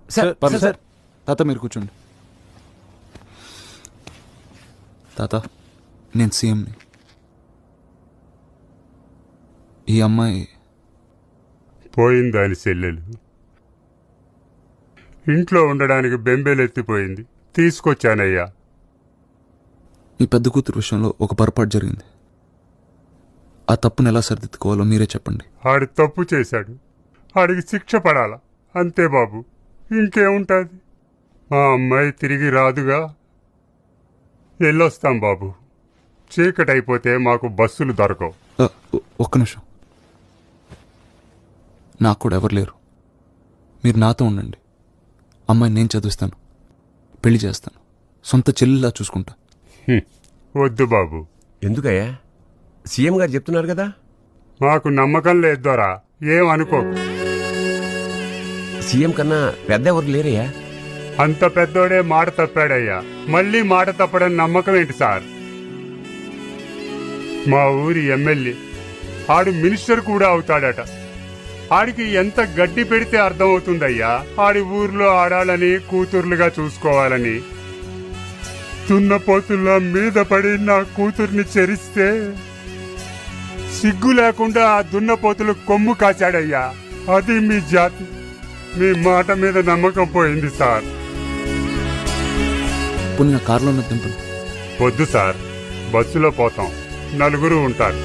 Sir పర్లేదు sir తాత మీరు కూర్చోండి. తాత నేను సీఎంని. ఈ అమ్మాయి పోయింది దాని చెల్లెలు. ఇంట్లో ఉండడానికి బెంబేలెత్తిపోయింది. తీసుకొచ్చానయ్యా. మీ పెద్ద కూతురు విషయంలో ఒక పొరపాటు జరిగింది. ఆ తప్పును ఎలా సరిదిద్దుకోవాలో మీరే చెప్పండి. ఆడు తప్పు చేశాడు, ఆడికి శిక్ష పడాలా అంతే బాబు. ఇంకేముంటుంది? మా అమ్మాయి తిరిగి రాదుగా. వెళ్ళొస్తాం బాబు. చీకటైపోతే మాకు బస్సులు దొరకవు. ఒక్క నిమిషం. నాకు కూడా ఎవరు లేరు. మీరు నాతో ఉండండి. అమ్మాయిని నేను చదివిస్తాను, పెళ్లి చేస్తాను, సొంత చెల్లిలా చూసుకుంటా. వద్దు బాబు. ఎందుకయ్యా? సీఎం గారు చెప్తున్నారు కదా. మాకు నమ్మకం లేదు దొరా. ఏం అనుకోకు. సీఎం కన్నా పెద్ద ఎవరు లేరయ్యా. అంత పెద్దోడే మాట తప్పాడయ్యా. మళ్ళీ మాట తప్పడం నమ్మకం ఏంటి సార్? మా ఊరి ఎమ్మెల్యే ఆడు మినిస్టర్ కూడా అవుతాడట. ఆడికి ఎంత గడ్డి పెడితే అర్థమవుతుందయ్యా ఆడి ఊర్లో ఆడాలని కూతుర్లుగా చూసుకోవాలని. దున్నపోతుల్లా మీద పడి నా కూతుర్ని చెరిస్తే సిగ్గు లేకుండా ఆ దున్నపోతులు కొమ్ము కాచాడయ్యా. అది మీ జాతి. మీ మాట మీద నమ్మకం పోయింది సార్. పోనీ నా కారులో దింపండి. వద్దు సార్, బస్సులో పోతాం. నలుగురు ఉంటారు.